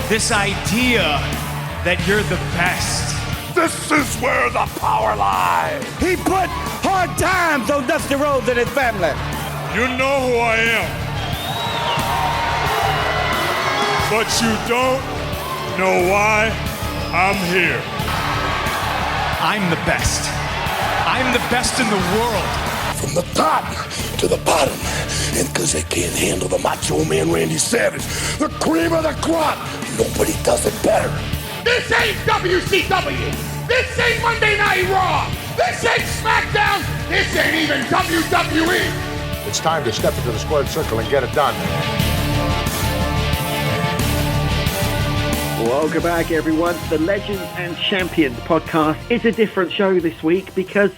This idea that you're the best. This is where the power lies. He put hard times on Dusty Rhodes and his family. You know who I am. But you don't know why I'm here. I'm the best. I'm the best in the world. From the top to the bottom. And because they can't handle the Macho Man Randy Savage, the cream of the crop, nobody does it better. This ain't WCW. This ain't Monday Night Raw. This ain't SmackDown. This ain't even WWE. It's time to step into the squared circle and get it done. Welcome back, everyone, to the Legends and Champions podcast. It's a different show this week because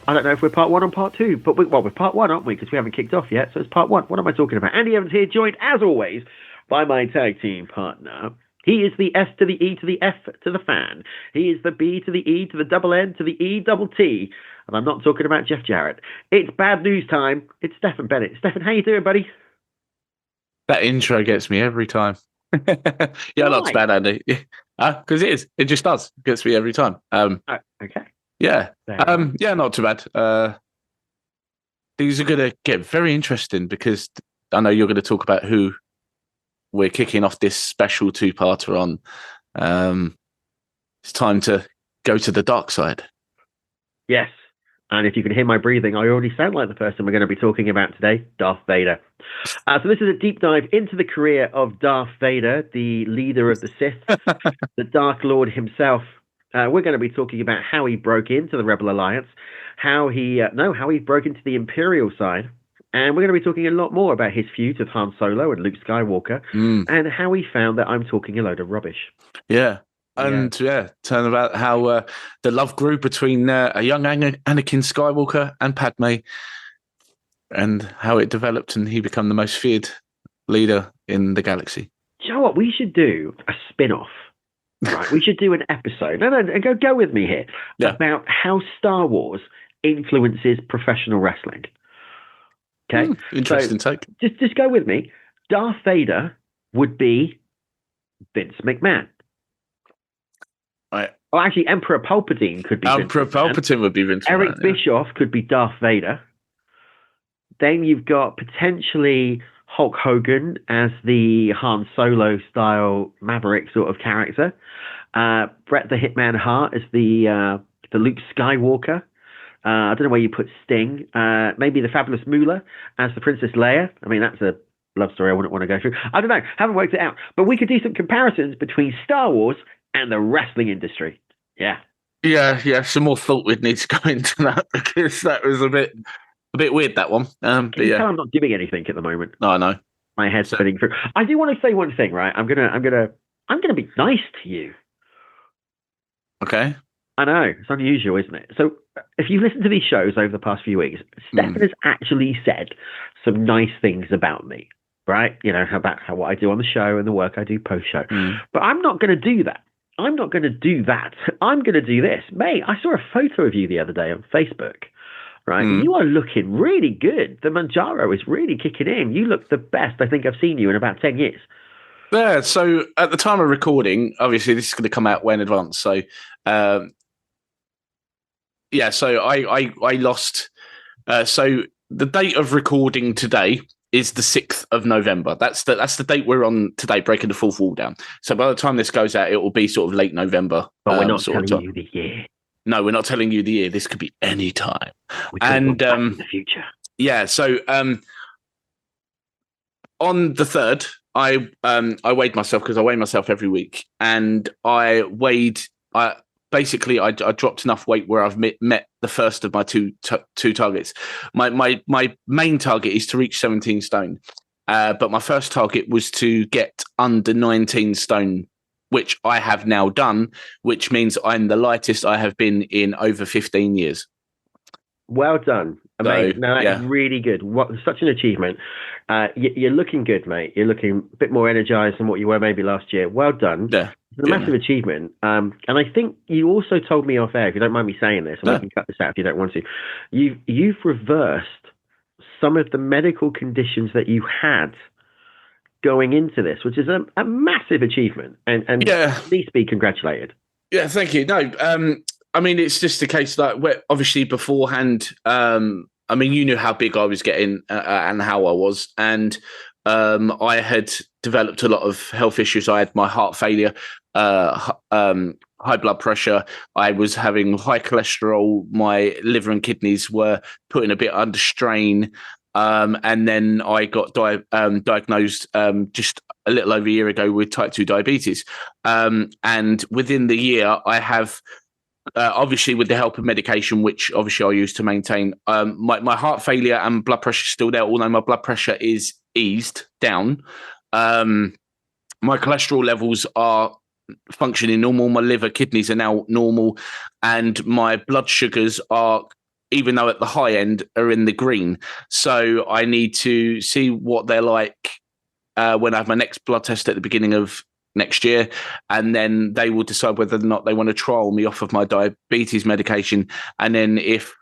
I don't know if we're part one or part two, but we're part one, aren't we? Because we haven't kicked off yet, so it's part one. What am I talking about? Andy Evans here, joined, as always, by my tag team partner. He is the S to the E to the F to the fan. He is the B to the E to the double N to the E double T. And I'm not talking about Jeff Jarrett. It's bad news time. It's Stefan Bennett. Stefan, how you doing, buddy? That intro gets me every time. Yeah, not too bad, Andy. Because it is. It just does. It gets me every time. Okay. Yeah. Yeah, not too bad. These are going to get very interesting because I know you're going to talk about who we're kicking off this special two-parter on. It's time to go to the dark side. Yes. And if you can hear my breathing, I already sound like the person we're going to be talking about today, Darth Vader. So this is a deep dive into the career of Darth Vader, the leader of the Sith, the Dark Lord himself. We're going to be talking about how he broke into the Rebel Alliance, how he broke into the Imperial side, and we're going to be talking a lot more about his feud with Han Solo and Luke Skywalker, and how he found that I'm talking a load of rubbish. Yeah. And turn about how the love grew between a young Anakin Skywalker and Padme, and how it developed and he became the most feared leader in the galaxy. Do you know what? We should do a spin-off. Right, we should do an episode. No, go with me here. Yeah. About how Star Wars influences professional wrestling. Okay, interesting take. Just go with me. Darth Vader would be Vince McMahon. Right. Oh, actually, Emperor Palpatine could be. Emperor Palpatine would be Vince McMahon. Eric Bischoff could be Darth Vader. Then you've got potentially Hulk Hogan as the Han Solo style Maverick sort of character. Bret the Hitman Hart as the Luke Skywalker. I don't know where you put Sting. Maybe the Fabulous Moolah as the Princess Leia. I mean, that's a love story I wouldn't want to go through. I don't know. Haven't worked it out. But we could do some comparisons between Star Wars and the wrestling industry. Yeah. Yeah. Some more thought we'd need to go into that because that was a bit weird, that one. But yeah, I'm not giving anything at the moment. No, I know. My head's spinning through. I do want to say one thing, right? I'm gonna be nice to you. Okay. I know it's unusual, isn't it? So, if you've listened to these shows over the past few weeks, Stefan has actually said some nice things about me, right? You know, about what I do on the show and the work I do post-show. But I'm not going to do that. I'm not going to do that. I'm going to do this. Mate, I saw a photo of you the other day on Facebook, right? You are looking really good. The Manjaro is really kicking in. You look the best I think I've seen you in about 10 years. Yeah, so at the time of recording, obviously this is going to come out way in advance. So, so I lost. So the date of recording today is the 6th of November. That's the date we're on today, breaking the fourth wall down. So by the time this goes out, it will be sort of late November. But we're not telling you the year. No, we're not telling you the year. This could be any time. And in the future. Yeah. So on the 3rd, I weighed myself because I weigh myself every week, and I dropped enough weight where I've met the first of my two targets. My main target is to reach 17 stone, but my first target was to get under 19 stone, which I have now done, which means I'm the lightest I have been in over 15 years. Well done. Amazing. No, that's really good. Such an achievement. You're looking good, mate. You're looking a bit more energized than what you were maybe last year. Well done. Yeah. It's a massive achievement. And I think you also told me off air, if you don't mind me saying this, and I can cut this out if you don't want to, you've reversed some of the medical conditions that you had going into this, which is a massive achievement, and needs to be congratulated. Yeah, thank you. No, I mean, it's just a case like where obviously beforehand, I mean, you knew how big I was getting and how I was, and I had developed a lot of health issues. I had my heart failure, high blood pressure. I was having high cholesterol. My liver and kidneys were putting a bit under strain. And then I got diagnosed just a little over a year ago with type 2 diabetes. And within the year, I have, obviously with the help of medication, which obviously I use to maintain, my heart failure and blood pressure is still there, although my blood pressure is eased down. My cholesterol levels are functioning normal. My liver, kidneys are now normal. And my blood sugars are, even though at the high end, are in the green. So I need to see what they're like when I have my next blood test at the beginning of next year. And then they will decide whether or not they want to trial me off of my diabetes medication. And then if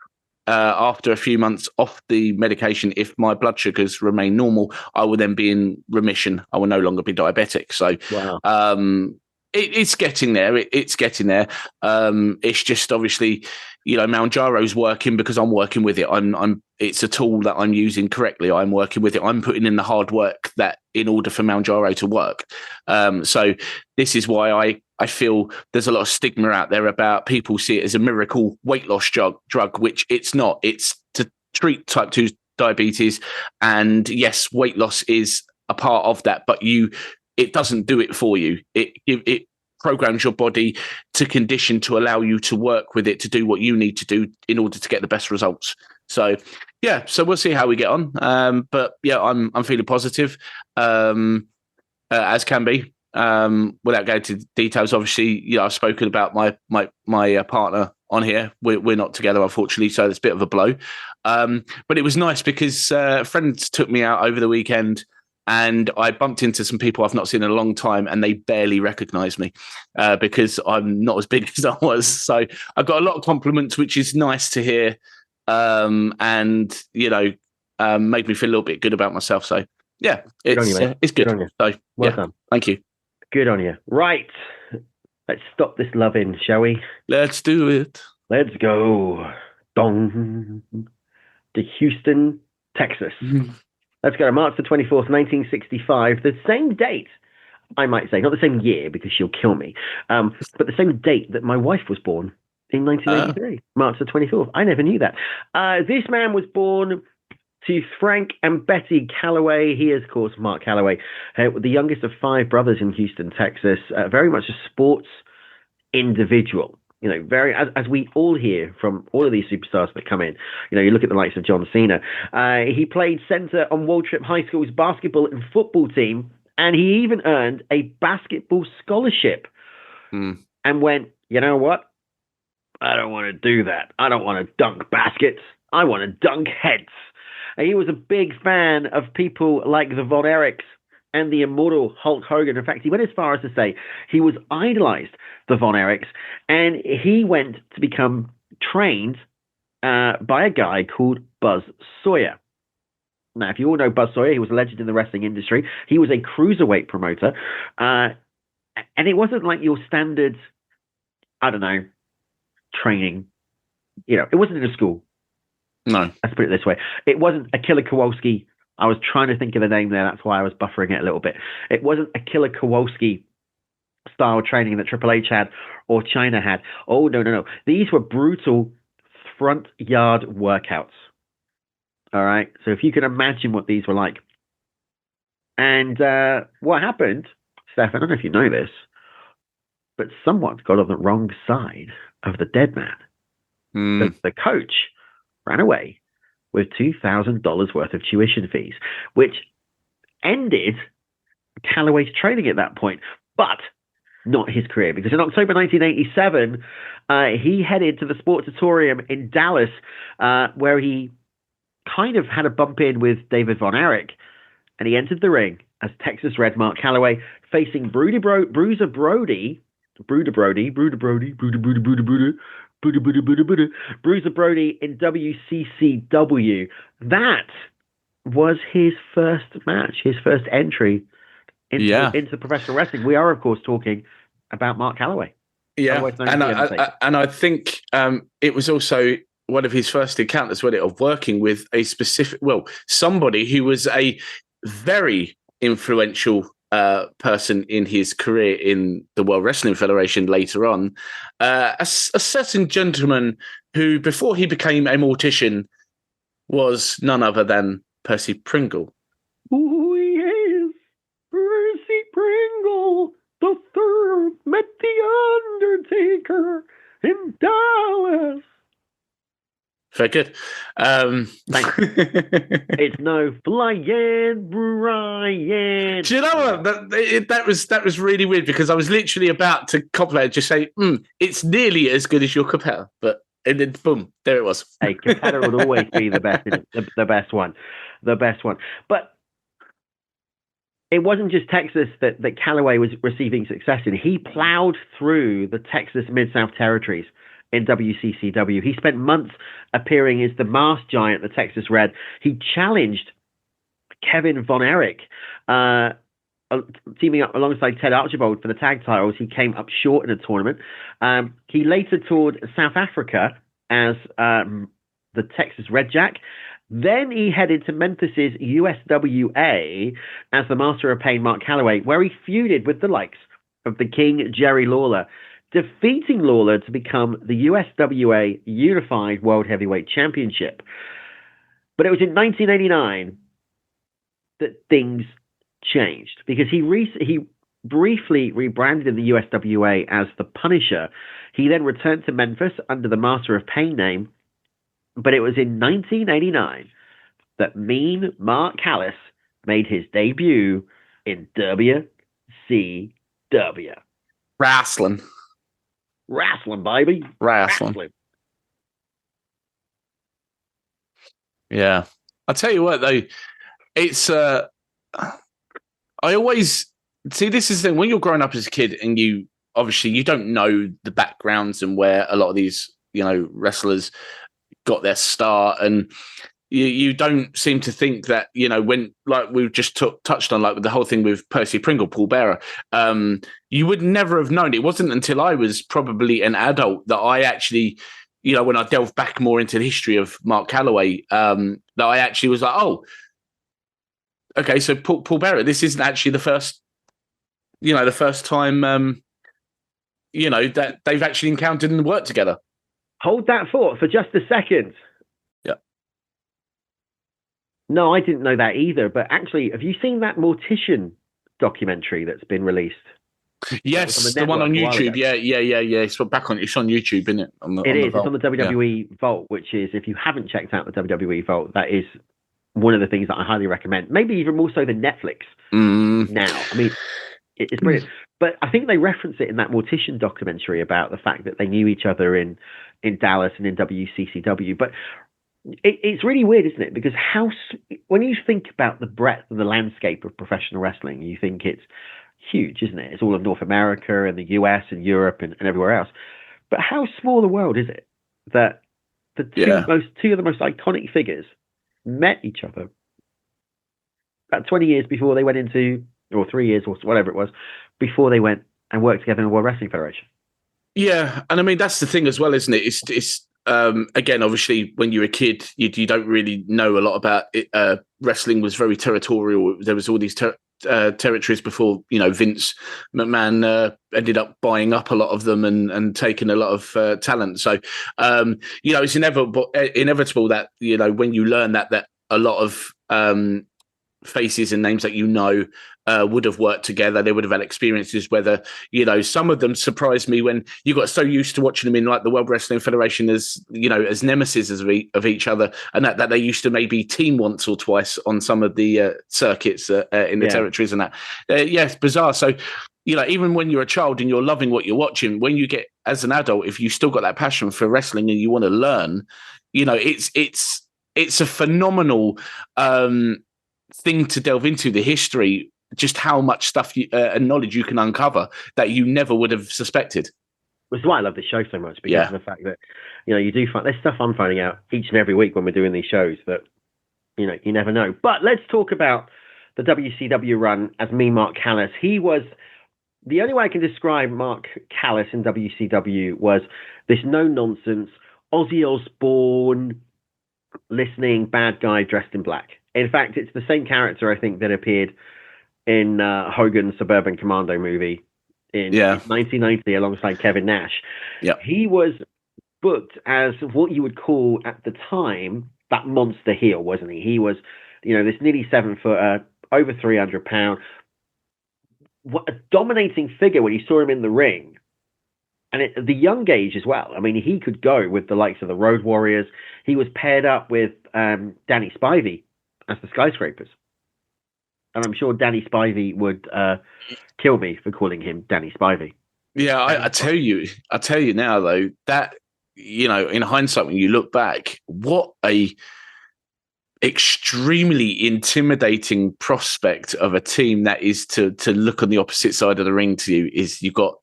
after a few months off the medication, if my blood sugars remain normal, I will then be in remission. I will no longer be diabetic. So it's getting there. It's getting there. It's just obviously, Mounjaro's working because I'm working with it. It's a tool that I'm using correctly. I'm working with it. I'm putting in the hard work that in order for Mounjaro to work. So this is why I feel there's a lot of stigma out there about people see it as a miracle weight loss drug, which it's not. It's to treat type 2 diabetes. And yes, weight loss is a part of that, but it doesn't do it for you. It programs your body to condition to allow you to work with it to do what you need to do in order to get the best results. So so we'll see how we get on. But yeah, I'm feeling positive, as can be. Without going into details, obviously, I've spoken about my partner on here. We're not together, unfortunately, so it's a bit of a blow. But it was nice because friends took me out over the weekend. And I bumped into some people I've not seen in a long time, and they barely recognise me because I'm not as big as I was. So I got a lot of compliments, which is nice to hear, and made me feel a little bit good about myself. So yeah, it's good. On you. So well done. Thank you. Good on you. Right, let's stop this loving, shall we? Let's do it. Let's go. Dong to Houston, Texas. Let's go to March the 24th, 1965, the same date, I might say, not the same year because she'll kill me, but the same date that my wife was born in 1983, March the 24th. I never knew that. This man was born to Frank and Betty Calaway. He is, of course, Mark Calaway, the youngest of 5 brothers in Houston, Texas, very much a sports individual. Very, as we all hear from all of these superstars that come in, you look at the likes of John Cena. He played center on World Trip High School's basketball and football team, and he even earned a basketball scholarship and went, you know what? I don't want to do that. I don't want to dunk baskets. I want to dunk heads. And he was a big fan of people like the Von Erichs and the immortal Hulk Hogan. In fact, he went as far as to say he was idolized the Von Erichs, and he went to become trained by a guy called Buzz Sawyer. Now, if you all know Buzz Sawyer, he was a legend in the wrestling industry. He was a cruiserweight promoter, and it wasn't like your standard, I don't know, training. It wasn't in a school. No. Let's put it this way. It wasn't a Killer Kowalski. I was trying to think of the name there. That's why I was buffering it a little bit. It wasn't a Killer Kowalski style training that Triple H had or China had. Oh, no. These were brutal front yard workouts. All right. So if you can imagine what these were like. And what happened, Steph, I don't know if you know this, but someone got on the wrong side of the dead man. The coach ran away with $2,000 worth of tuition fees, which ended Calaway's training at that point, but not his career, because in October 1987, he headed to the Sportatorium in Dallas, where he kind of had a bump in with David Von Erich, and he entered the ring as Texas Red Mark Calaway, facing Bruiser Brody in WCCW. That was his first match, his first entry into professional wrestling. We are, of course, talking about Mark Calaway. Yeah, and I think it was also one of his first encounters with it, of working with a specific, somebody who was a very influential person in his career in the World Wrestling Federation later on, a certain gentleman who, before he became a mortician, was none other than Percy Pringle. Who he is, Percy Pringle, the third met the Undertaker in Dallas. Very good. Thanks. It's no flying Brian. Do you know what? That was really weird, because I was literally about to compliment, just say, it's nearly as good as your competitor, and then boom, there it was. Hey, competitor would always be the best one. But it wasn't just Texas that Calaway was receiving success in. He plowed through the Texas Mid-South territories in WCCW. He spent months appearing as the masked giant, the Texas Red. He challenged Kevin Von Erich, teaming up alongside Ted Archibald for the tag titles. He came up short in a tournament. He later toured South Africa as the Texas Red Jack. Then he headed to Memphis's USWA as the Master of Pain, Mark Calaway, where he feuded with the likes of the King, Jerry Lawler, defeating Lawler to become the USWA Unified World Heavyweight Championship. But it was in 1989 that things changed, because he briefly rebranded in the USWA as the Punisher. He then returned to Memphis under the Master of Pain name. But it was in 1989 that Mean Mark Callis made his debut in WCW. Wrestling, baby. Wrestling. Yeah. I'll tell you what, though, it's... I always... See, this is the thing. When you're growing up as a kid and you don't know the backgrounds and where a lot of these, wrestlers got their start, and you don't seem to think that, when, like we've just touched on, like with the whole thing with Percy Pringle, Paul Bearer, you would never have known. It wasn't until I was probably an adult that I actually, when I delved back more into the history of Mark Calaway, that I actually was like, oh, okay, so Paul Bearer, this isn't actually the first time, that they've actually encountered and worked together. Hold that thought for just a second. Yeah. No, I didn't know that either. But actually, have you seen that Mortician documentary that's been released? Yes, the one on YouTube. Yeah. It's back on. It's on YouTube, isn't it? It's on the WWE Vault, which is, if you haven't checked out the WWE Vault, that is one of the things that I highly recommend. Maybe even more so than Netflix now. I mean, it's brilliant. But I think they reference it in that Mortician documentary about the fact that they knew each other in Dallas and in WCCW. But it's really weird, isn't it? Because when you think about the breadth of the landscape of professional wrestling, you think it's huge, isn't it? It's all of North America and the US and Europe and everywhere else. But how small a world is it that the two of the most iconic figures met each other about 20 years before they went into, or 3 years or whatever it was, before they went and worked together in the World Wrestling Federation. Yeah, and I mean, that's the thing as well, isn't it? It's again, obviously, when you're a kid, you don't really know a lot about it. Wrestling was very territorial. There was all these territories before, Vince McMahon ended up buying up a lot of them and taking a lot of talent. So, it's inevitable that, when you learn that a lot of faces and names that would have worked together. They would have had experiences, whether, some of them surprised me when you got so used to watching them in like the World Wrestling Federation as, as nemesis of each other, and that they used to maybe team once or twice on some of the circuits in the territories and that. It's bizarre. So, even when you're a child and you're loving what you're watching, when you get as an adult, if you still got that passion for wrestling and you want to learn, it's a phenomenal thing to delve into, the history, just how much stuff and knowledge you can uncover that you never would have suspected. Which is why I love this show so much, because of the fact that, you do find there's stuff I'm finding out each and every week when we're doing these shows that, you never know. But let's talk about the WCW run as me, Mark Callis. He was the only way I can describe Mark Callis in WCW was this no-nonsense Ozzy Osbourne listening bad guy dressed in black. In fact, it's the same character, I think, that appeared in Hogan's Suburban Commando movie in 1990 alongside Kevin Nash. Yeah. He was booked as what you would call at the time that monster heel, wasn't he? He was, this nearly 7-footer, over 300 pounds. What a dominating figure when you saw him in the ring. And at the young age as well. I mean, he could go with the likes of the Road Warriors. He was paired up with Danny Spivey as the Skyscrapers. And I'm sure Danny Spivey would kill me for calling him Danny Spivey. Yeah, I tell you now, though, that, in hindsight, when you look back, what a extremely intimidating prospect of a team that is to look on the opposite side of the ring to you. Is you've got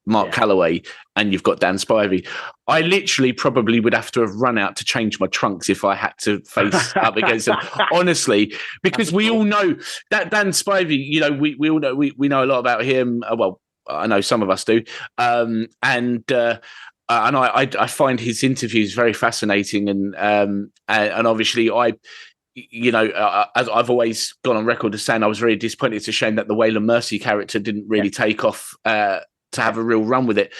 Mark Calaway and you've got Dan Spivey. I literally probably would have to have run out to change my trunks if I had to face up against them, honestly, because we all know that Dan Spivey, we all know, we know a lot about him. Well, I know some of us do. And I find his interviews very fascinating. And obviously I've always gone on record as saying I was very disappointed. It's a shame that the Waylon Mercy character didn't really take off to have a real run with it.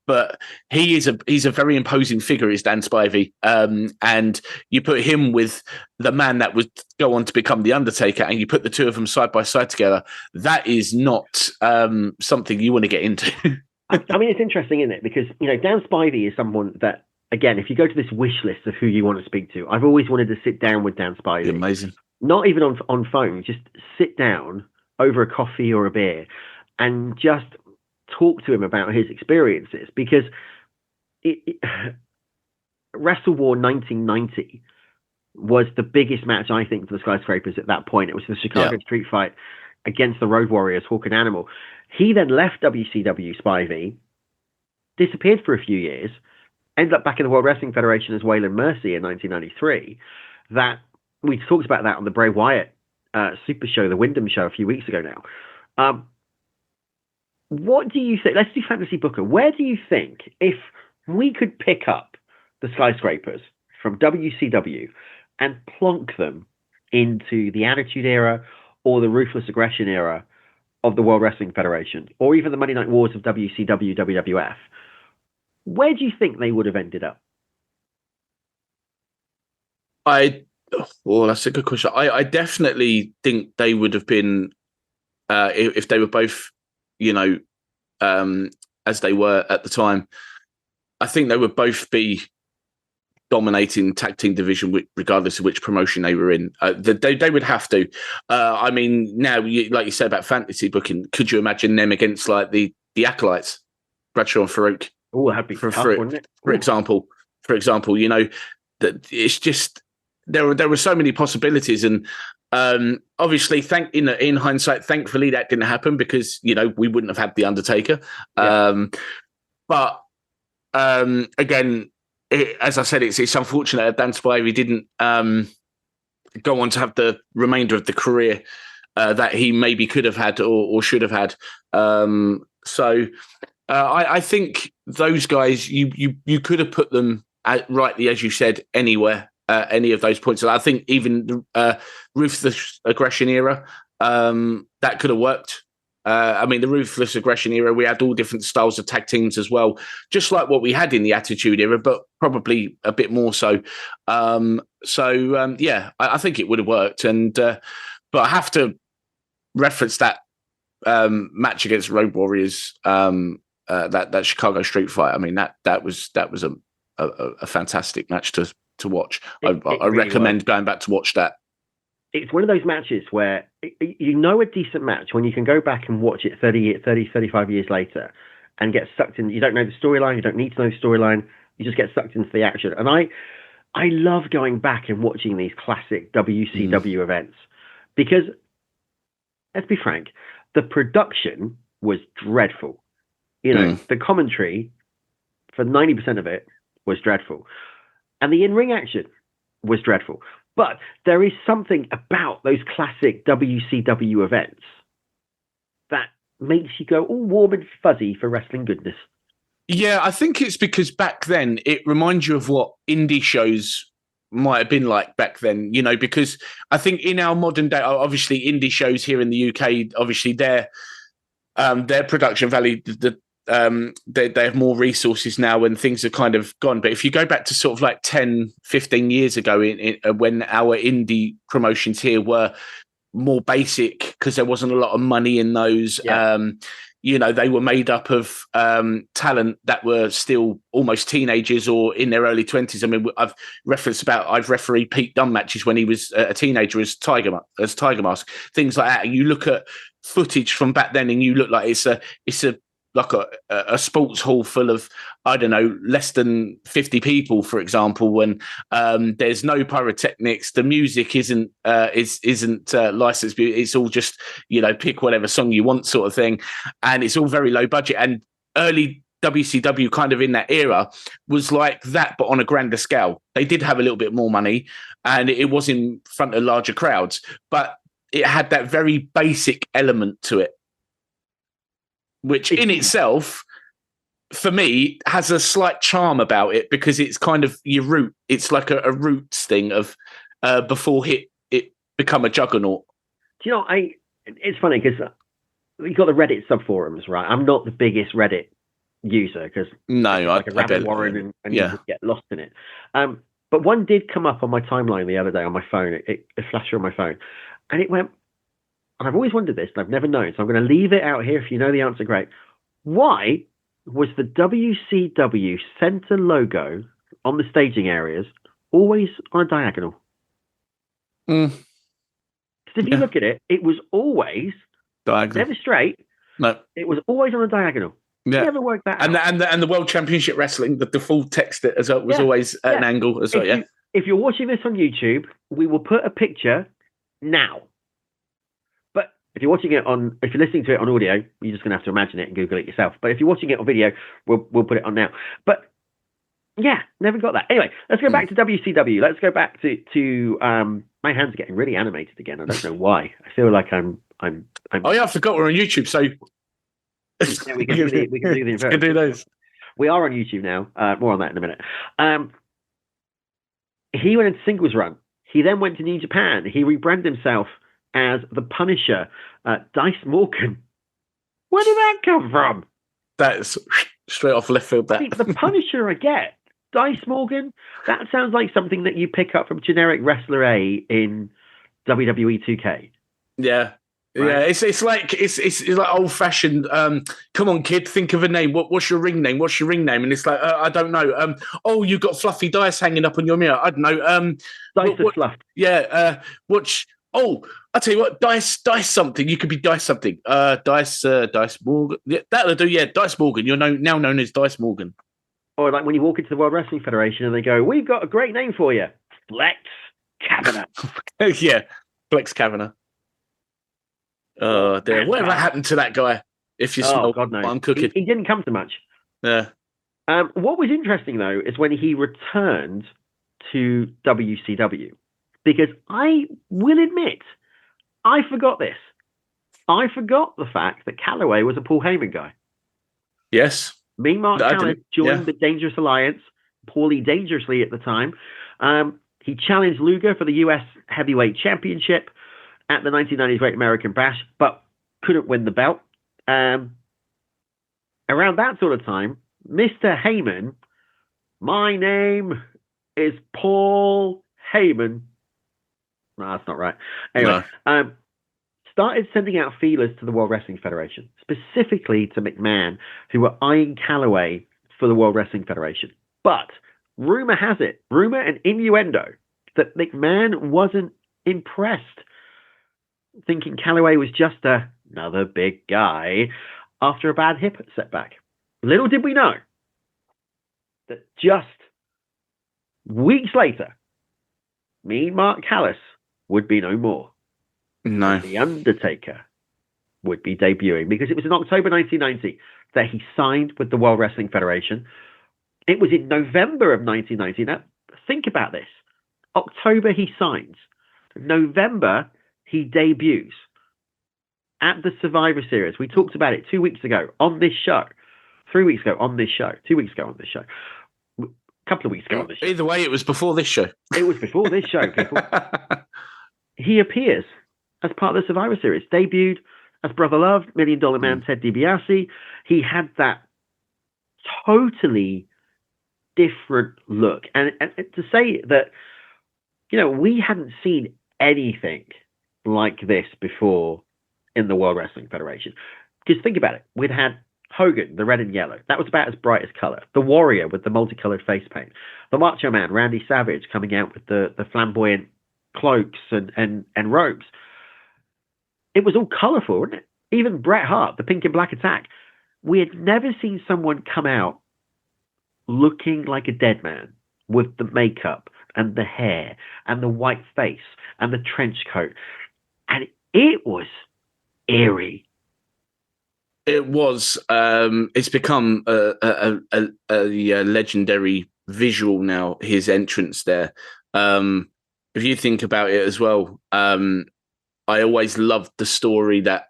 But he's a very imposing figure, is Dan Spivey. And you put him with the man that would go on to become the Undertaker, and you put the two of them side by side together. That is not something you want to get into. I mean, it's interesting, isn't it? Because, Dan Spivey is someone that, again, if you go to this wish list of who you want to speak to, I've always wanted to sit down with Dan Spivey. Amazing. Not even on phone, just sit down over a coffee or a beer and just talk to him about his experiences. Because Wrestle War 1990 was the biggest match, I think, for the Skyscrapers at that point. It was the Chicago Street Fight against the Road Warriors, Hawk and Animal. He then left WCW, Spivey, disappeared for a few years, ended up back in the World Wrestling Federation as Waylon Mercy in 1993. That we talked about that on the Bray Wyatt Super Show, the Wyndham Show, a few weeks ago now. What do you think? Let's do Fantasy Booker. Where do you think, if we could pick up the Skyscrapers from WCW and plonk them into the Attitude Era or the Ruthless Aggression Era of the World Wrestling Federation, or even the Monday Night Wars of WCW, WWF, where do you think they would have ended up? That's a good question. I definitely think they would have been, if they were both, as they were at the time, I think they would both be dominating tag team division, regardless of which promotion they were in. They would have to. I mean, now, like you said about fantasy booking, could you imagine them against like the Acolytes, Bradshaw and Farouk? Oh, that'd be tough, wouldn't it? For example, that it's just there were so many possibilities, and obviously, in hindsight, thankfully that didn't happen because we wouldn't have had the Undertaker. Yeah. But again, as I said, it's unfortunate that Dan Spivey didn't go on to have the remainder of the career that he maybe could have had or should have had. I think those guys, you could have put them rightly, as you said, anywhere, any of those points. I think even the Ruthless Aggression Era, that could have worked. I mean, the Ruthless Aggression Era, we had all different styles of tag teams as well, just like what we had in the Attitude Era, but probably a bit more so. I think it would have worked. But I have to reference that match against Road Warriors, that Chicago Street Fight. I mean, that was a fantastic match to watch. I really recommend going back to watch that. It's one of those matches where a decent match when you can go back and watch it 35 years later and get sucked in. You don't know the storyline. You don't need to know the storyline. You just get sucked into the action. And I love going back and watching these classic WCW events because, let's be frank, the production was dreadful. The commentary for 90% of it was dreadful. And the in-ring action was dreadful. But there is something about those classic WCW events that makes you go all warm and fuzzy for wrestling goodness. Yeah, I think it's because back then it reminds you of what indie shows might have been like back then, because I think in our modern day, obviously indie shows here in the UK, obviously their production value, they have more resources now and things are kind of gone. But if you go back to sort of like 10, 15 years ago when our indie promotions here were more basic because there wasn't a lot of money in those, they were made up of talent that were still almost teenagers or in their early 20s. I mean, I've refereed Pete Dunne matches when he was a teenager as Tiger Mask, things like that. You look at footage from back then and you look like it's like a sports hall full of, I don't know, less than 50 people, for example, when there's no pyrotechnics, the music isn't licensed, it's all just, pick whatever song you want sort of thing. And it's all very low budget. And early WCW kind of in that era was like that, but on a grander scale. They did have a little bit more money and it was in front of larger crowds, but it had that very basic element to it, which in itself, for me, has a slight charm about it because it's kind of your root. It's like a roots thing of before it become a juggernaut. Do you know, it's funny because you've got the Reddit subforums, right? I'm not the biggest Reddit user because like a rabbit warren and you just get lost in it. But one did come up on my timeline the other day on my phone. It flashed on my phone. And it went, and I've always wondered this, and I've never known, so I'm going to leave it out here. If you know the answer, great. Why was the WCW center logo on the staging areas always on a diagonal? Because if you look at it, it was always diagonal, never straight. No, it was always on a diagonal. Yeah, never worked that out. And the World Championship Wrestling, the default text as well, was always at an angle as well. If you're watching this on YouTube, we will put a picture now. But if you're listening to it on audio, you're just going to have to imagine it and Google it yourself. But if you're watching it on video, we'll put it on now. But yeah, never got that. Anyway, let's go back to WCW. Let's go back to my hands are getting really animated again. I don't know why. I feel like I'm Oh yeah, I forgot we're on YouTube. So yeah, we can do the inverse. Can do those. We are on YouTube now. More on that in a minute. He went into singles run. He then went to New Japan. He rebranded himself as the Punisher, Dice Morgan. Where did that come from? That's straight off left field. That the Punisher I get. Dice Morgan. That sounds like something that you pick up from generic Wrestler A in WWE 2K. Yeah. Right. Yeah, it's like old fashioned. Come on, kid, think of a name. What's your ring name? What's your ring name? And it's like I don't know. Oh, you got fluffy dice hanging up on your mirror. I don't know. Dice are fluffed. Yeah. Oh, I tell you what. Dice something. You could be Dice something. Dice Morgan. Yeah, that'll do. Yeah, Dice Morgan. You're now known as Dice Morgan. Or like when you walk into the World Wrestling Federation and they go, "We've got a great name for you, Flex Kavanagh." Yeah, Flex Kavanagh. Oh dear! Whatever happened to that guy? If you smell God knows. what I'm cooking, he didn't come to much. Yeah. What was interesting though is when he returned to WCW, because I will admit I forgot this. I forgot the fact that Calaway was a Paul Heyman guy. Yes. Me, Mark Callis joined the Dangerous Alliance, Paulie Dangerously at the time. He challenged Luger for the US Heavyweight Championship at the 1990s Great American Bash, but couldn't win the belt. Around that sort of time, Mr. Heyman, my name is Paul Heyman. No, that's not right. Anyway, started sending out feelers to the World Wrestling Federation, specifically to McMahon, who were eyeing Calaway for the World Wrestling Federation. But rumor has it, rumor and innuendo, that McMahon wasn't impressed, thinking Calaway was just another big guy after a bad hip setback. Little did we know that just weeks later, me, Mark Callis, would be no more. No. The Undertaker would be debuting, because it was in October 1990 that he signed with the World Wrestling Federation. It was in November of 1990. Now, think about this. October, he signs. November, he debuts at the Survivor Series. We talked about it 2 weeks ago on this show. 3 weeks ago on this show. 2 weeks ago on this show. A couple of weeks ago on this show. Either way, it was before this show. It was before this show, people. He appears as part of the Survivor Series. Debuted as Brother Love, $1 Million Man Ted DiBiase. He had that totally different look. And to say that, we hadn't seen anything like this before in the World Wrestling Federation. Because think about it. We'd had Hogan, the red and yellow. That was about as bright as color. The Warrior with the multicolored face paint. The Macho Man, Randy Savage, coming out with the flamboyant cloaks and robes. It was all colorful, wasn't it? Even Bret Hart, the pink and black attack. We had never seen someone come out looking like a dead man with the makeup and the hair and the white face and the trench coat. And it was eerie. It was. It's become a legendary visual now. His entrance there. If you think about it as well, I always loved the story that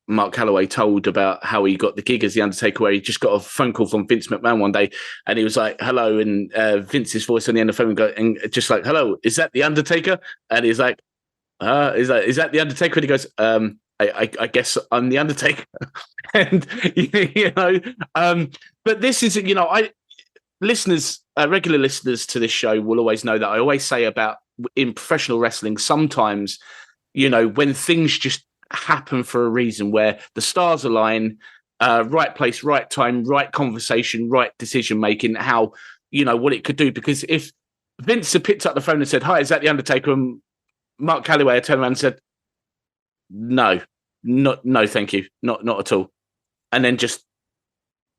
Mark Calaway told about how he got the gig as the Undertaker, where he just got a phone call from Vince McMahon one day, and he was like, "Hello," and Vince's voice on the end of the phone and just like, "Hello, is that the Undertaker?" And he's like, "Is that the Undertaker?" And he goes, I guess I'm the Undertaker. And but this is, listeners, regular listeners to this show will always know that I always say about in professional wrestling, sometimes, when things just happen for a reason, where the stars align, right place, right time, right conversation, right decision making, how, what it could do. Because if Vince had picked up the phone and said, "Hi, is that the Undertaker?" and Mark Calaway had turned around and said, No, thank you. Not at all. And then just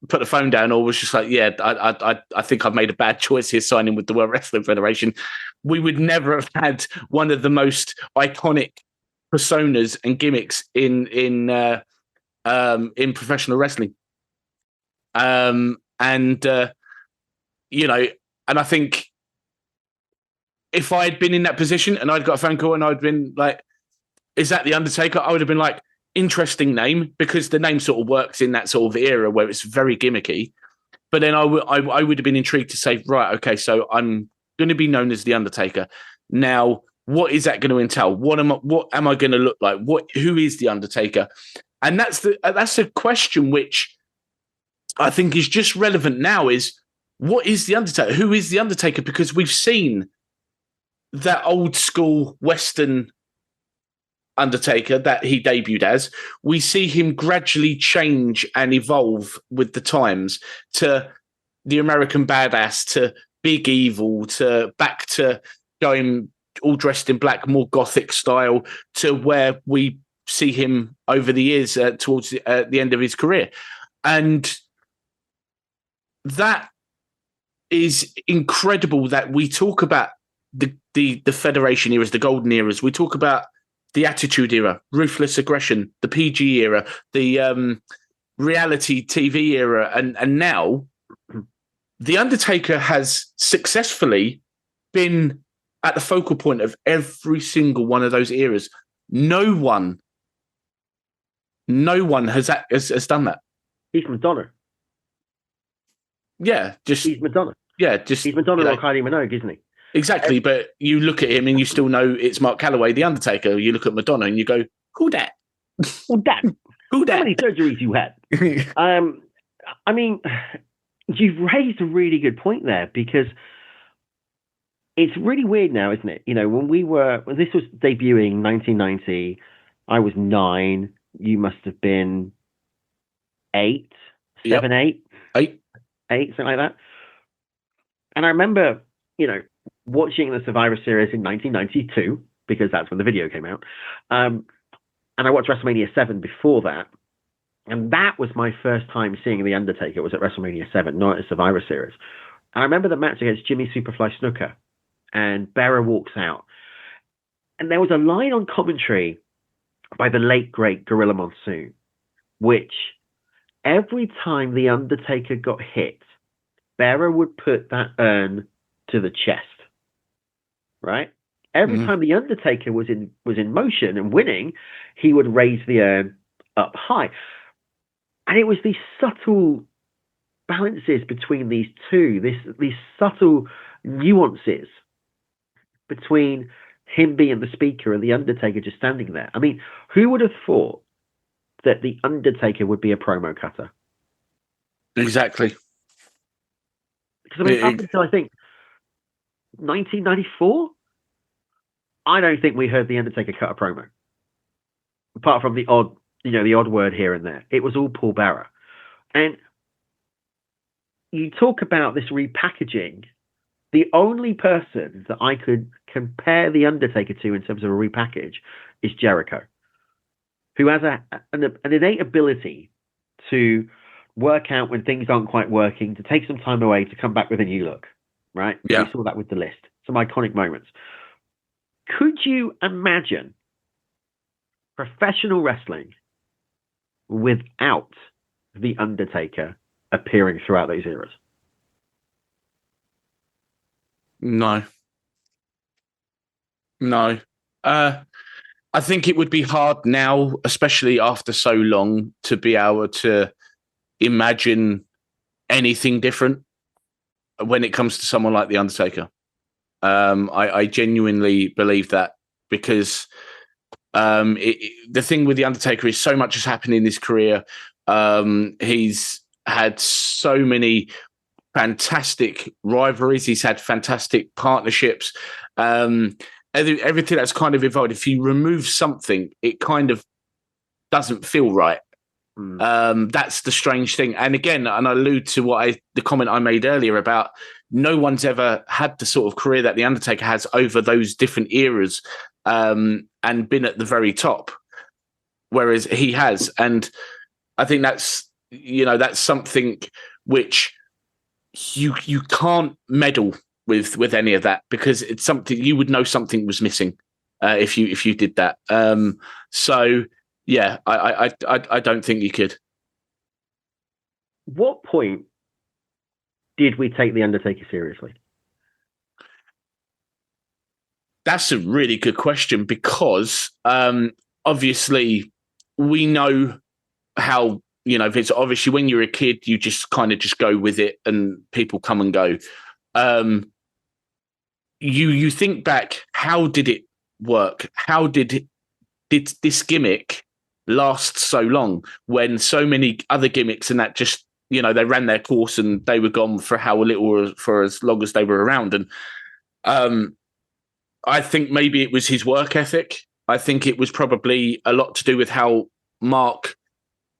put the phone down, or was just like, "Yeah, I think I've made a bad choice here signing with the World Wrestling Federation." We would never have had one of the most iconic personas and gimmicks in professional wrestling. And I think if I had been in that position and I'd got a phone call and I'd been like, "Is that the Undertaker?" I would have been like, interesting name, because the name sort of works in that sort of era where it's very gimmicky. But then I would have been intrigued to say, right, okay, so I'm going to be known as the Undertaker. Now, what is that going to entail? What am I going to look like? Who is the Undertaker? And that's a question which I think is just relevant now, is what is the Undertaker? Who is the Undertaker? Because we've seen that old school Western Undertaker that he debuted as. We see him gradually change and evolve with the times to the American Badass, to Big Evil, to back to going all dressed in black, more gothic style, to where we see him over the years towards the end of his career. And that is incredible that we talk about the Federation eras, the golden eras. We talk about the Attitude Era, Ruthless Aggression, the PG era, the reality TV era, and now The Undertaker has successfully been at the focal point of every single one of those eras. No one has done that. He's Madonna. Yeah, he's Madonna. Yeah, he's Madonna or Kylie Minogue, isn't he? Exactly, but you look at him and you still know it's Mark Calaway, The Undertaker. You look at Madonna and you go, "Who that? Who that? Who that? How many surgeries you had?" I mean, you've raised a really good point there, because it's really weird now, isn't it? When this was debuting 1990, I was 9. You must have been 8, 7, 8, something like that. And I remember, watching the Survivor Series in 1992, because that's when the video came out. And I watched WrestleMania 7 before that. And that was my first time seeing The Undertaker, was at WrestleMania 7, not at Survivor Series. And I remember the match against Jimmy Superfly Snuka. And Bearer walks out. And there was a line on commentary by the late, great Gorilla Monsoon, which every time The Undertaker got hit, Bearer would put that urn to the chest. right? Every time the Undertaker was in motion and winning, he would raise the urn up high. And it was these subtle balances between these two, these subtle nuances between him being the speaker and the Undertaker just standing there. I mean, who would have thought that the Undertaker would be a promo cutter? Exactly. Because I mean, up until I think 1994, I don't think we heard the Undertaker cut a promo, apart from the odd word here and there. It was all Paul Bearer. And you talk about this repackaging. The only person that I could compare the Undertaker to in terms of a repackage is Jericho, who has an innate ability to work out when things aren't quite working, to take some time away, to come back with a new look, right? Yeah. We saw that with The List. Some iconic moments. Could you imagine professional wrestling without the Undertaker appearing throughout those eras? No. I think it would be hard now, especially after so long, to be able to imagine anything different when it comes to someone like The Undertaker. I genuinely believe that, because the thing with The Undertaker is so much has happened in his career. He's had so many fantastic rivalries. He's had fantastic partnerships. Everything that's kind of evolved. If you remove something, it kind of doesn't feel right. That's the strange thing. And again, and I allude to the comment I made earlier about no one's ever had the sort of career that The Undertaker has over those different eras, and been at the very top, whereas he has. And I think that's something which you can't meddle with any of that, because it's something you would know something was missing if you did that. So yeah, I don't think you could. What point did we take The Undertaker seriously? That's a really good question, because obviously we know how, Vince, obviously when you're a kid, you just kind of just go with it and people come and go. You think back, how did it work? How did this gimmick last so long when so many other gimmicks and that just, they ran their course and they were gone for how little or for as long as they were around? And I think maybe it was his work ethic. I think it was probably a lot to do with how Mark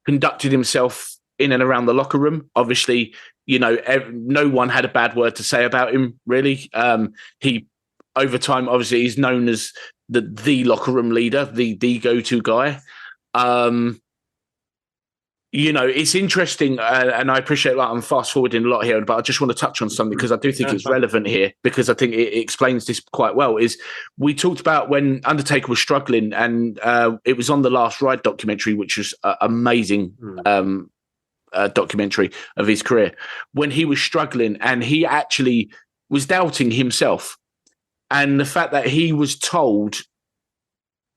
conducted himself in and around the locker room. Obviously, no one had a bad word to say about him, really. He, over time, obviously, he's known as the locker room leader, the go-to guy. It's interesting, and I appreciate that I'm fast forwarding a lot here, but I just want to touch on something because I do think it's relevant here, because I think it explains this quite well. Is we talked about when Undertaker was struggling, and it was on the Last Ride documentary, which was amazing documentary of his career, when he was struggling and he actually was doubting himself, and the fact that he was told,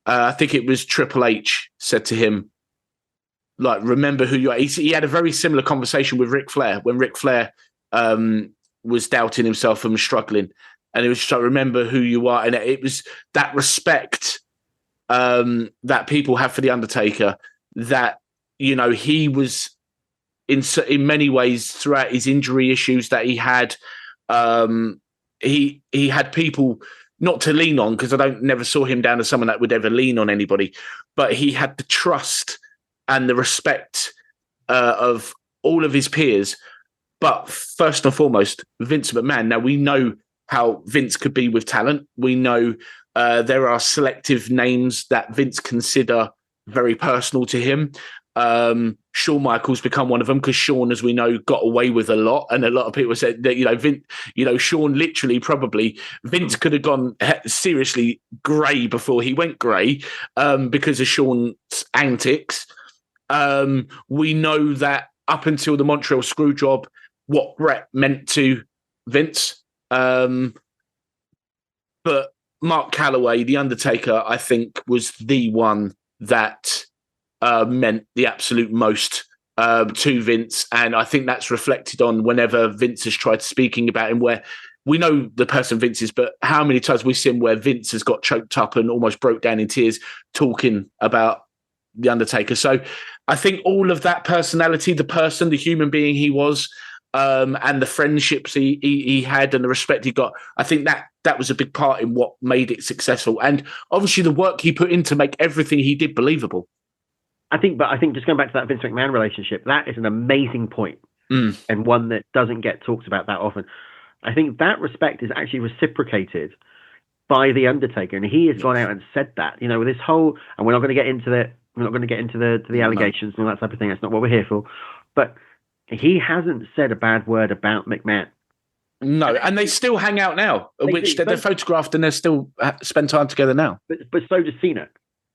I think it was Triple H said to him, like, remember who you are. He had a very similar conversation with Ric Flair when Ric Flair was doubting himself and was struggling. And it was just like, remember who you are. And it was that respect that people have for The Undertaker, that, he was in many ways throughout his injury issues that he had, he had people not to lean on, because I never saw him down as someone that would ever lean on anybody, but he had the trust and the respect of all of his peers. But first and foremost, Vince McMahon. Now, we know how Vince could be with talent. We know there are selective names that Vince consider very personal to him. Shawn Michaels become one of them, because Shawn, as we know, got away with a lot, and a lot of people said that Vince, Shawn literally probably Vince could have gone seriously grey before he went grey because of Shawn's antics. We know that up until the Montreal Screwjob, what Brett meant to Vince, but Mark Calaway, the Undertaker, I think was the one that meant the absolute most to Vince, and I think that's reflected on whenever Vince has tried speaking about him, where we know the person Vince is, but how many times we've seen where Vince has got choked up and almost broke down in tears talking about the Undertaker. So I think all of that personality, the human being he was, and the friendships he had and the respect he got, I think that was a big part in what made it successful. And obviously the work he put in to make everything he did believable. I think just going back to that Vince McMahon relationship, that is an amazing point, and one that doesn't get talked about that often. I think that respect is actually reciprocated by the Undertaker, and he has gone out and said that. With this whole, and we're not going to get into the allegations and all that type of thing. That's not what we're here for. But he hasn't said a bad word about McMahon. No, and they still hang out now, they're photographed and they still spend time together now. But so does Cena.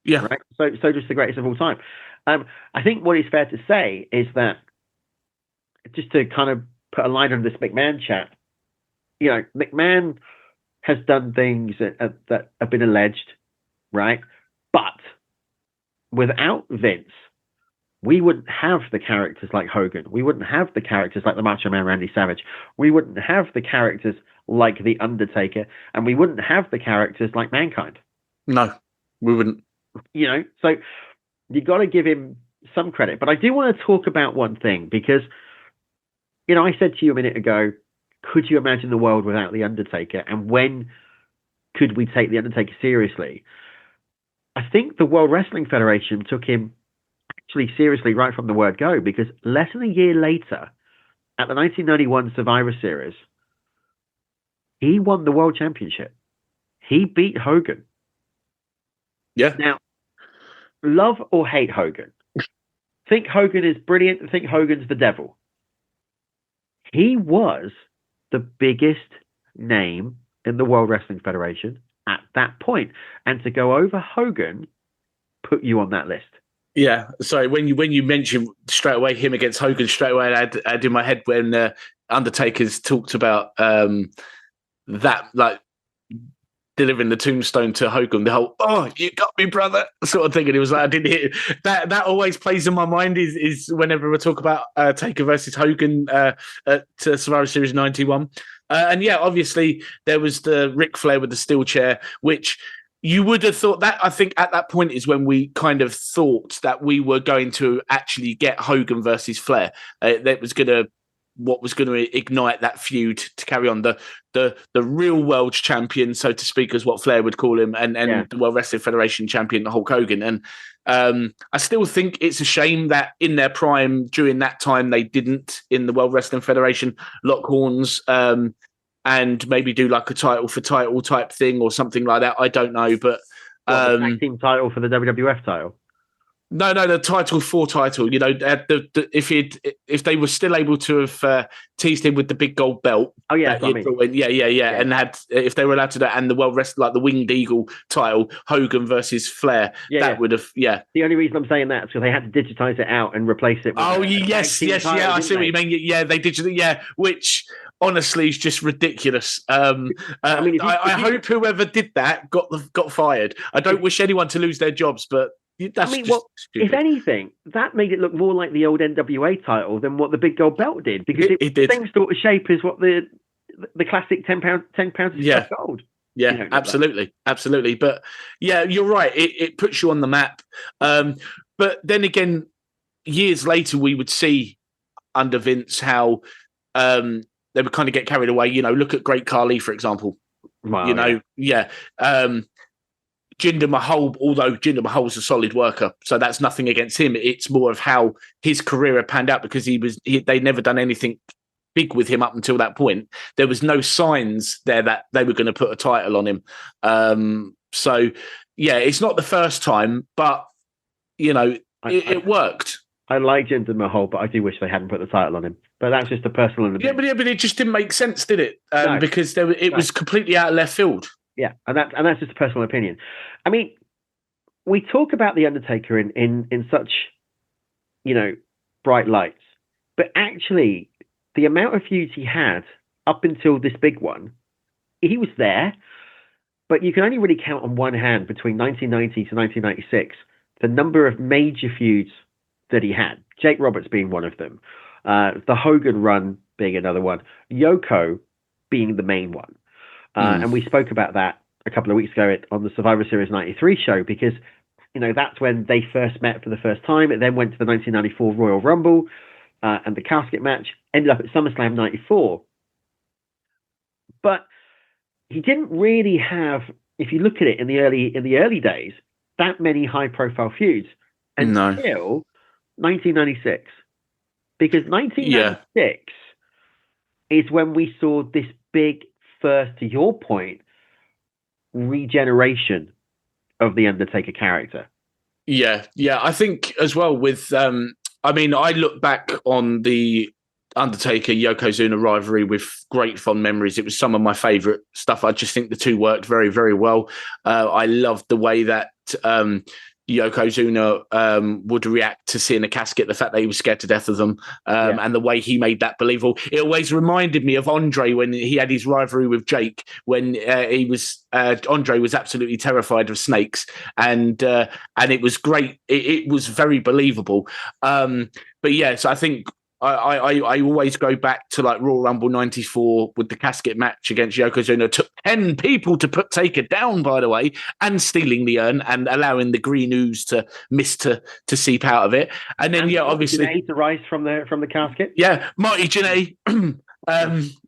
Yeah. Right? So does the greatest of all time. I think what is fair to say is that, just to kind of put a line on this McMahon chat, McMahon has done things that have been alleged, right? But without Vince, we wouldn't have the characters like Hogan. We wouldn't have the characters like the Macho Man Randy Savage. We wouldn't have the characters like The Undertaker. And we wouldn't have the characters like Mankind. No, we wouldn't. So you got to give him some credit. But I do want to talk about one thing, because, I said to you a minute ago, could you imagine the world without The Undertaker? And when could we take The Undertaker seriously? I think the World Wrestling Federation took him actually seriously right from the word go, because less than a year later, at the 1991 Survivor Series, he won the World Championship. He beat Hogan. Yeah. Now, love or hate Hogan, think Hogan is brilliant, think Hogan's the devil. He was the biggest name in the World Wrestling Federation at that point, and to go over Hogan put you on that list. Yeah, sorry. When you mentioned straight away him against Hogan, straight away I had in my head when Undertaker's talked about that, like delivering the tombstone to Hogan, the whole "oh, you got me, brother" sort of thing, and it was like I didn't hear that. That always plays in my mind is whenever we talk about Taker versus Hogan at Survivor Series 91, and yeah, obviously there was the Ric Flair with the steel chair, which you would have thought that, I think at that point is when we kind of thought that we were going to actually get Hogan versus Flair. That was what was going to ignite that feud to carry on, the real world champion, so to speak, is what Flair would call him, and the World Wrestling Federation champion, Hulk Hogan. And I still think it's a shame that in their prime during that time they didn't, in the World Wrestling Federation, lock horns and maybe do like a title for title type thing or something like that. I don't know, but the tag team title for the WWF title. No, the title for title. If they were still able to have teased him with the big gold belt. Oh yeah, and had, if they were allowed to do that, and the World Wrestling, like the Winged Eagle title, Hogan versus Flair, would have. Yeah. The only reason I'm saying that is because they had to digitize it out and replace it. With yes, title, I see what you mean. Yeah, they digitally, which honestly is just ridiculous. I hope whoever did that got fired. I don't wish anyone to lose their jobs, but. If anything, that made it look more like the old NWA title than what the big gold belt did, because it did. Same sort of shape as what the classic £10 of gold. Yeah, absolutely. But yeah, you're right. It puts you on the map. But then again, years later, we would see under Vince how they would kind of get carried away. Look at Great Khali, for example. Wow, Jinder Mahal, although Jinder Mahal's a solid worker, so that's nothing against him. It's more of how his career had panned out, because they'd never done anything big with him up until that point. There was no signs there that they were going to put a title on him. So yeah, it's not the first time, but it worked. I like Jinder Mahal, but I do wish they hadn't put the title on him. But that's just a personal opinion. Yeah, but it just didn't make sense, did it? Because it was completely out of left field. Yeah, and that's just a personal opinion. I mean, we talk about The Undertaker in such, bright lights, but actually the amount of feuds he had up until this big one, he was there. But you can only really count on one hand between 1990 to 1996 the number of major feuds that he had. Jake Roberts being one of them, the Hogan run being another one, Yoko being the main one. And we spoke about that a couple of weeks ago on the Survivor Series 93 show, because that's when they first met for the first time. It then went to the 1994 Royal Rumble and the casket match, ended up at SummerSlam 94. But he didn't really have, if you look at it in the early days, that many high-profile feuds until 1996. Because 1996 is when we saw this big first, to your point, regeneration of the Undertaker character. Yeah. I think as well with, I look back on the Undertaker Yokozuna rivalry with great fond memories. It was some of my favorite stuff. I just think the two worked very, very well. I loved the way that Yokozuna would react to seeing a casket, the fact that he was scared to death of them, and the way he made that believable. It always reminded me of Andre when he had his rivalry with Jake, when Andre was absolutely terrified of snakes, and it was great. It was very believable. But yeah, so I think I always go back to like Royal Rumble 94 with the casket match against Yokozuna. It took 10 people to put Taker down, by the way, and stealing the urn and allowing the green ooze to seep out of it. And then obviously Janae to rise from the casket. Yeah, Marty Jannetty.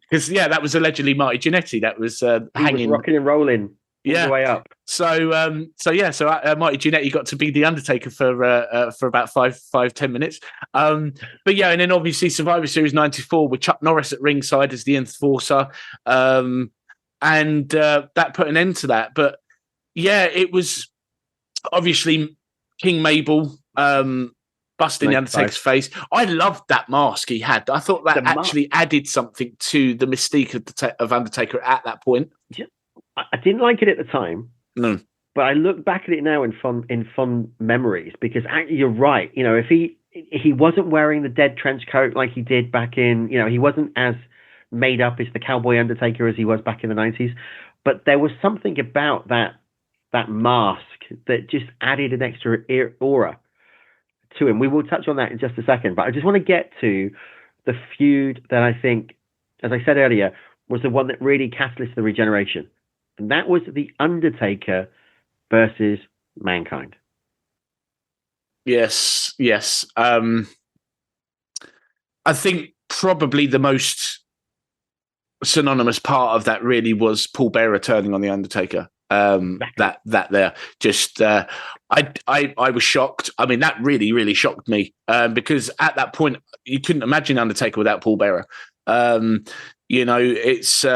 Because that was allegedly Marty Jannetty that was hanging, rocking and rolling. All the way up. So Marty Jannetty got to be the Undertaker for about 5-10 minutes. But yeah, and then obviously Survivor Series 94 with Chuck Norris at ringside as the Enforcer, and that put an end to that. But yeah, it was obviously King Mabel busting the Undertaker's face. I loved that mask he had. I thought that actually added something to the mystique of Undertaker at that point. Yeah. I didn't like it at the time, but I look back at it now in fond memories, because actually you're right. If he wasn't wearing the dead trench coat like he did back in, he wasn't as made up as the Cowboy Undertaker as he was back in the 90s, but there was something about that mask that just added an extra aura to him. We will touch on that in just a second, but I just want to get to the feud that I think, as I said earlier, was the one that really catalyzed the regeneration. And that was the Undertaker versus Mankind. Yes. I think probably the most synonymous part of that really was Paul Bearer turning on the Undertaker. That there, just I was shocked. I mean, that really, really shocked me, because at that point you couldn't imagine Undertaker without Paul Bearer. It's.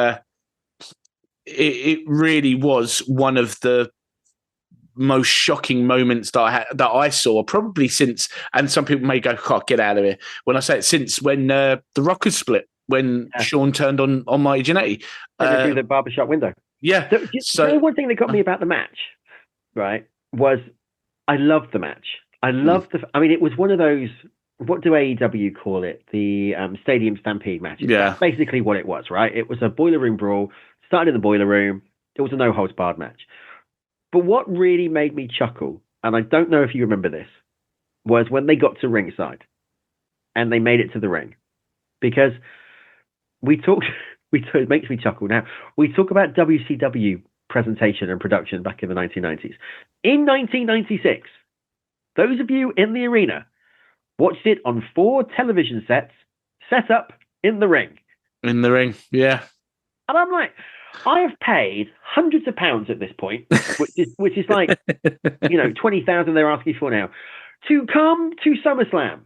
It really was one of the most shocking moments that I saw, probably since, and some people may go, "Oh, get out of here." When I say it, since when the Rockers split, when Sean turned on Marty Jannetty through the barbershop window. Yeah. So one thing that got me about the match, right, was I loved the match. I loved it was one of those. What do AEW call it? The Stadium Stampede matches. Yeah. That's basically what it was, right? It was a boiler room brawl. Started in the boiler room. It was a no-holds-barred match. But what really made me chuckle, and I don't know if you remember this, was when they got to ringside and they made it to the ring. Because it makes me chuckle now. We talk about WCW presentation and production back in the 1990s. In 1996, those of you in the arena watched it on 4 television sets set up in the ring. In the ring, yeah. And I'm like, I have paid hundreds of pounds at this point, which is like, 20,000 they're asking for now, to come to SummerSlam,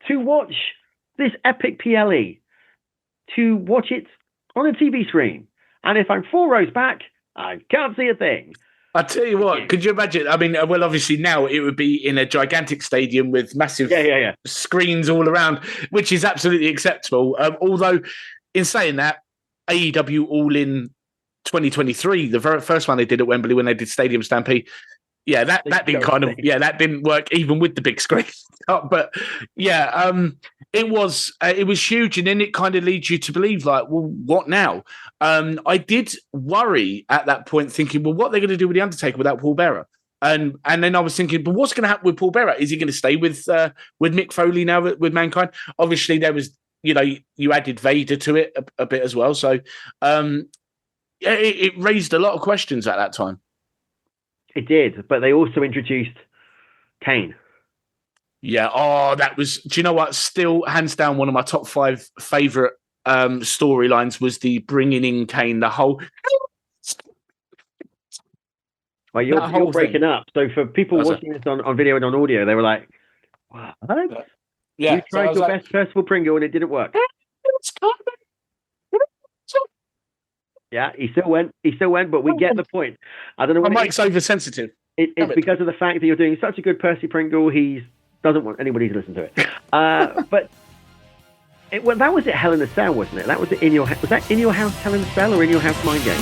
to watch this epic PLE, to watch it on a TV screen. And if I'm 4 rows back, I can't see a thing. I tell you what, could you imagine? I mean, well, obviously now it would be in a gigantic stadium with massive screens all around, which is absolutely acceptable. Although, in saying that, AEW All In 2023, the very first one they did at Wembley when they did Stadium Stampede, Yeah, that didn't that didn't work even with the big screen. But yeah, it was huge, and then it kind of leads you to believe, like, well, what now? I did worry at that point, thinking, well, what are they going to do with the Undertaker without Paul Bearer? And then I was thinking, but what's going to happen with Paul Bearer? Is he going to stay with Mick Foley now with Mankind? Obviously, there was, you added Vader to it a bit as well, so it raised a lot of questions at that time. It did, but they also introduced Kane. Yeah. Oh, that was. Do you know what? Still, hands down, one of my top 5 favorite storylines was the bringing in Kane. The whole. Well, you're breaking up. So for people watching this on video and on audio, they were like, "What? Yeah, you tried your best Percival Pringle and it didn't work." Yeah, he still went, but we get the point. I don't know. My mic's oversensitive. It's because of the fact that you're doing such a good Percy Pringle, he doesn't want anybody to listen to it. But that was at Hell in a Cell, wasn't it? That was in your. Was that In Your House Hell in a Cell or In Your House Mind Game?